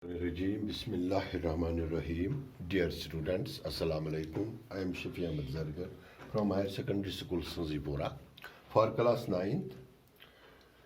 Rajim, Bismillahirrahmanirrahim. Dear students, Assalamu alaikum. I am Shafi Ahmed Zargar from Higher Secondary School Sanzipura for class 9th.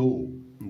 2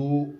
2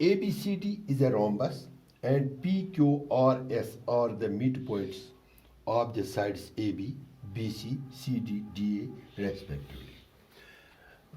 ABCD is a rhombus and PQRS are the midpoints of the sides AB, BC, CD, DA respectively।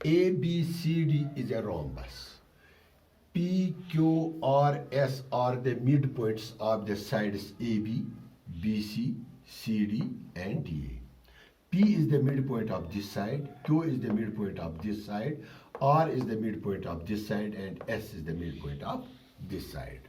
ABCD is a rhombus, PQRS are the midpoints of the sides AB, BC, CD and DA। P is the midpoint of this side, Q is the midpoint of this side, R is the midpoint of this side and S is the midpoint of this side।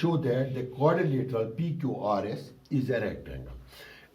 Show that the quadrilateral PQRS is a rectangle।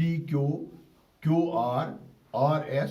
PQ, QR, RS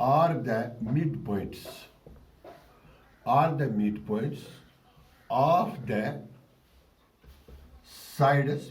are the midpoints of the sides।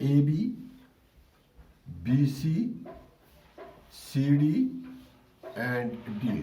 AB, BC, CD and DA।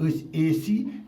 AC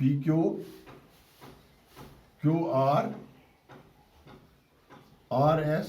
PQ, QR, RS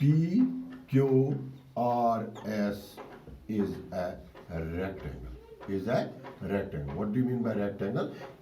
PQRS is a rectangle। What do you mean by rectangle?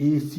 AC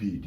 BD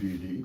BD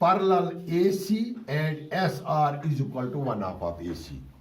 parallel AC and SR is equal to 1/2 of AC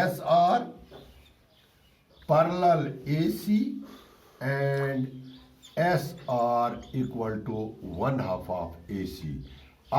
SR parallel AC and SR equal to 1/2 of AC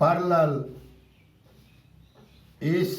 parallel AC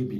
AB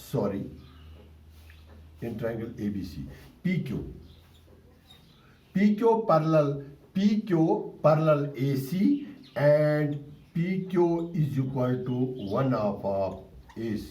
sorry in triangle ABC PQ parallel AC and PQ is equal to 1/2 of AC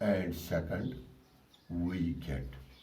and second we get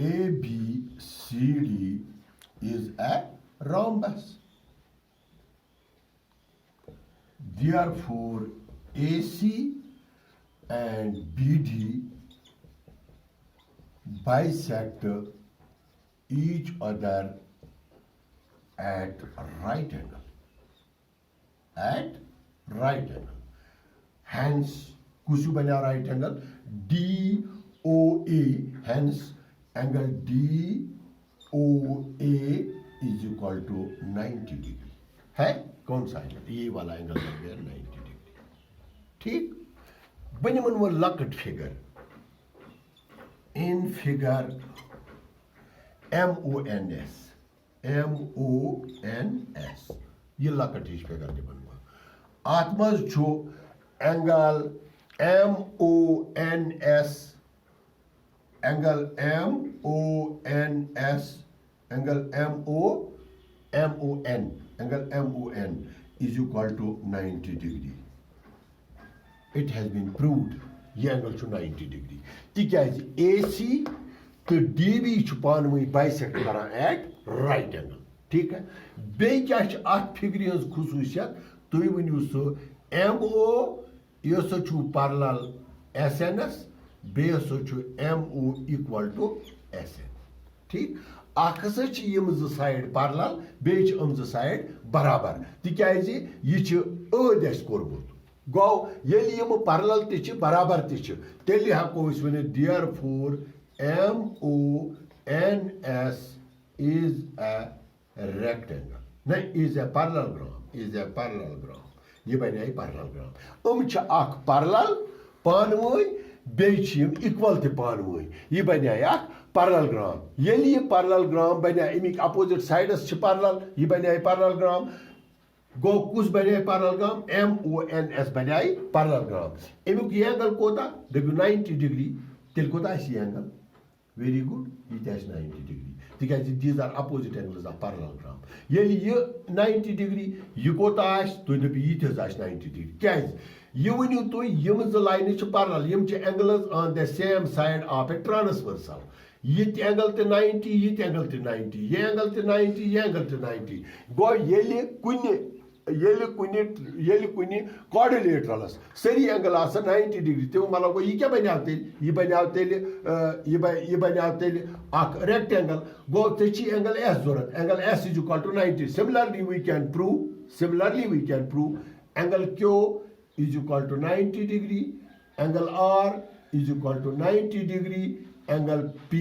ABCD is a rhombus. Therefore, AC and BD bisect each other at right angle. At right angle. Hence, kusu bana right angle? DOA. Hence, angle DOA is equal to 90 degree. ہے کون سا angle یہ والا angle بن گیا 90 degree ٹھیک بہ نمن وہ لکٹ figure in figure MONS یہ لکٹ ہش فگر تہ بنوا ات مز چھو angle MONS angle MONS angle MON is equal to 90 degree. It has been proved یہ اینگل چھو 90 ڈگری تکیازِ AC تو DB چھُ پانہٕ ؤنۍ بایسیکٹ کران ایٹ رائٹ اینگل ٹھیک ہے بیٚیہِ کیاہ چھِ اتھ فِگرِ ہٕنٛز خصوٗصیت تُہۍ ؤنِو سُہ MO یہِ ہسا چھُ parallel SNS بیٚیہِ ہسا چھُ MO equal to SN ٹھیک اکھ ہسا چھِ یِم زٕ سایڈ parallel بیٚیہِ چھِ یِم زٕ سایڈ برابر تکیازِ یہِ چھِ ٲدۍ اَسہِ کوٚرمُت گو ییٚلہِ یِم parallel تہِ چھِ برابر تہِ چھِ تیٚلہِ ہٮ۪کو أسۍ ؤنِتھ therefore MONS is a rectangle نہ is a parallelogram یہ بنے parallelogram چھِ اکھ parallel پانہٕ ؤنۍ بیٚیہِ چھِ یِم equal تہِ پانہٕ ؤنۍ یہِ بنے اکھ parallelogram ییٚلہِ یہِ parallelogram بنے اَمِکۍ opposite sides چھِ parallel یہِ بنے parallelogram گو کس بنے parallelogram MONS بنے parallelogram امیُک یہ اینگل کوتاہ دٔپِو 90 ڈگری تیٚلہِ کوتاہ آسہِ یہِ اینگل ویری گڈ یہ تہِ آسہِ 90 ڈگری تکیازِ these are opposite angles of parallelogram ییٚلہِ یہِ 90 ڈگری یہِ کوتاہ آسہِ تُہۍ دٔپِو یہِ تہِ حظ آسہِ 90 ڈگری کیازِ یہ ؤنِو تُہۍ یِم زٕ لاینہٕ چھِ parallel یِم چھِ angles on the same side of a transversal یہ تہِ اینگل تہِ 90 یہ تہِ اینگل تہِ 90 یہ اینگل تہِ 90 یہ اینگل تہِ 90 گو ییٚلہِ کُنہِ کوآرڈِلیٹرلس سٲری اینگل آسان 90 ڈگری تمیُک مطلب گوٚو یہِ کیاہ بنیٛاو تیٚلہِ یہِ بنیٛاو تیٚلہِ اکھ ریکٹینگل گوٚو ژےٚ چھی اینگل S ضوٚرتھ angle S is equal to 90 similarly we can prove angle Q is equal to 90 degree angle R is equal to 90 degree angle P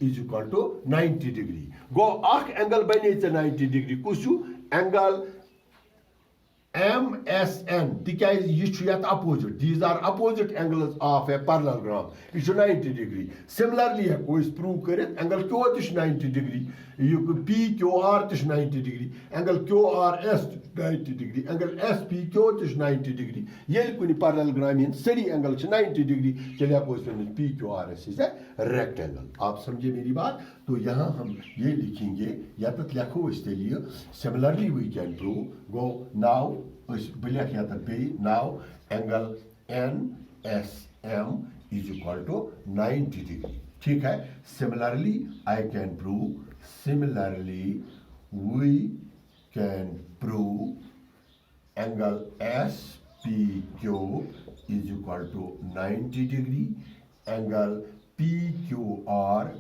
is equal to 90 degree گوٚو اکھ اینگل بنے ژےٚ 90 degree کُس چھُ angle MSN تکیازِ یہِ چھُ یتھ opposite these are opposite angles of a parallelogram یہِ چھُ 90 ڈگری similarly ہٮ۪کو أسۍ prove کٔرِتھ اینگل Q تہِ چھُ 90 ڈگری PQR تہِ چھُ 90 ڈگری اینگل QRS تہِ چھُ 90 ڈگری اینگل SPQ تہِ چھُ 90 ڈگری ییٚلہِ کُنہِ parallelogram ہٕنٛدۍ سٲری اینگل چھِ 90 ڈگری تیٚلہِ ہٮ۪کو أسۍ ؤنِتھ PQRS is a rectangle آپ سمجھے میری بات تو یہاں ہم یہ لکھیں گے یتت لکھو أسۍ تیٚلہِ یہِ similarly we can prove go now بہٕ لیکھٕ یتت بیٚیہِ now angle NSM is equal to 90 degree ٹھیک ہے similarly we can prove angle SPQ is equal to 90 degree angle PQR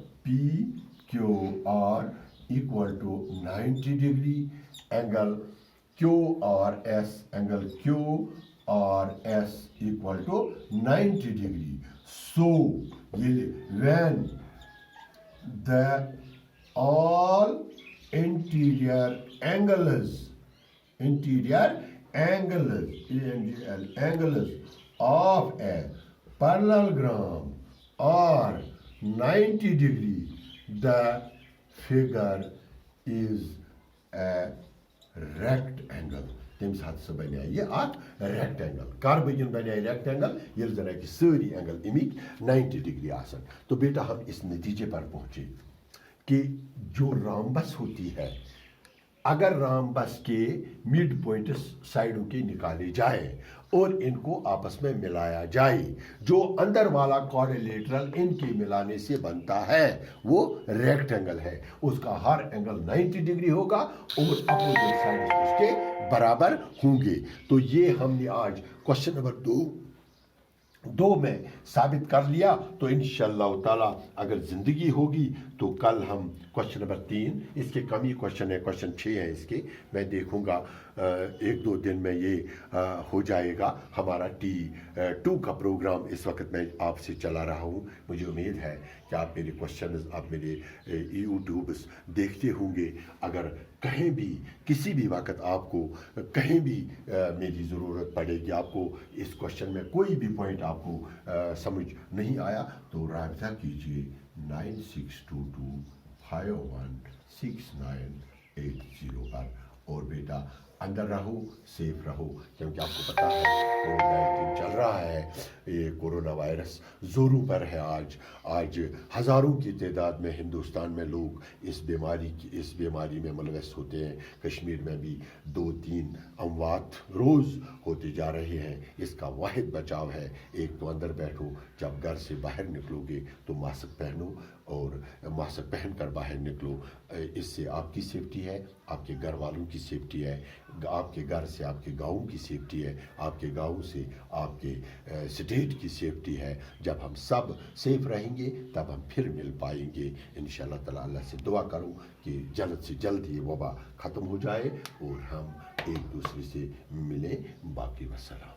equal to 90 degree angle QRS equal to 90 degree so when the all interior angles of a parallelogram are 90 degree the figure is a rectangle تمہِ ساتہٕ سُہ بنے یہِ اکھ rectangle کر بگن بنے rectangle ییٚلہِ زن اَتہِ سٲری اینگل امیِکۍ 90 ڈگری آسن تو بیٹا ہم اس نتیجے پر پہنچے کہ جو رامبس ہوتی ہے اگر رامبس کے مڈ پوائنٹس سائڈوں کے نکالے جائے اور ان کو آپس میں ملایا جائے جو اندر والا کوآرڈیلیٹرل ان کے ملانے سے بنتا ہے وہ ریکٹینگل ہے اس کا ہر اینگل 90 ڈگری ہوگا اور اپوزٹ سائڈ اس کے برابر ہوں گے تو یہ ہم نے آج کوشچن نمبر 2 میں ثابت کر لیا تو انشاءاللہ تعالی اگر زندگی ہوگی تو کل ہم کوشچن نمبر 3 اس کے کم ہی کوشچن ہے کوشچن 6 ہیں اس کے میں دیکھوں گا 1-2 دن میں یہ ہو جائے گا ہمارا T2 کا پروگرام اس وقت میں آپ سے چلا رہا ہوں مجھے امید ہے کہ آپ میرے کوشچنز آپ میرے یوٹیوبس دیکھتے ہوں گے اگر کہیں بھی کسی بھی وقت آپ کو کہیں بھی میری ضرورت پڑے گی، آپ کو اس کوشچن میں کوئی بھی پوائنٹ آپ کو سمجھ نہیں آیا تو رابطہ کیجیے 9622516980 پر۔ اور بیٹا اندر رہو، سیف رہو، کیونکہ آپ کو پتا ہے کووڈ-19 چل رہا ہے، یہ کورونا وائرس زوروں پر ہے۔ آج ہزاروں کی تعداد میں ہندوستان میں لوگ اس بیماری میں ملوث ہوتے ہیں۔ کشمیر میں بھی 2-3 اموات روز ہوتے جا رہے ہیں۔ اس کا واحد بچاؤ ہے، ایک تو اندر بیٹھو، جب گھر سے باہر نکلو گے تو ماسک پہنو اور ماسک پہن کر باہر نکلو۔ اس سے آپ کی سیفٹی ہے، آپ کے گھر والوں کی سیفٹی ہے، آپ کے گھر سے آپ کے گاؤں کی سیفٹی ہے، آپ کے گاؤں سے آپ کے اسٹیٹ کی سیفٹی ہے۔ جب ہم سب سیف رہیں گے تب ہم پھر مل پائیں گے انشاءاللہ تعالی۔ اللہ سے دعا کروں کہ جلد سے جلد یہ وبا ختم ہو جائے اور ہم ایک دوسرے سے ملیں۔ باقی وسلام۔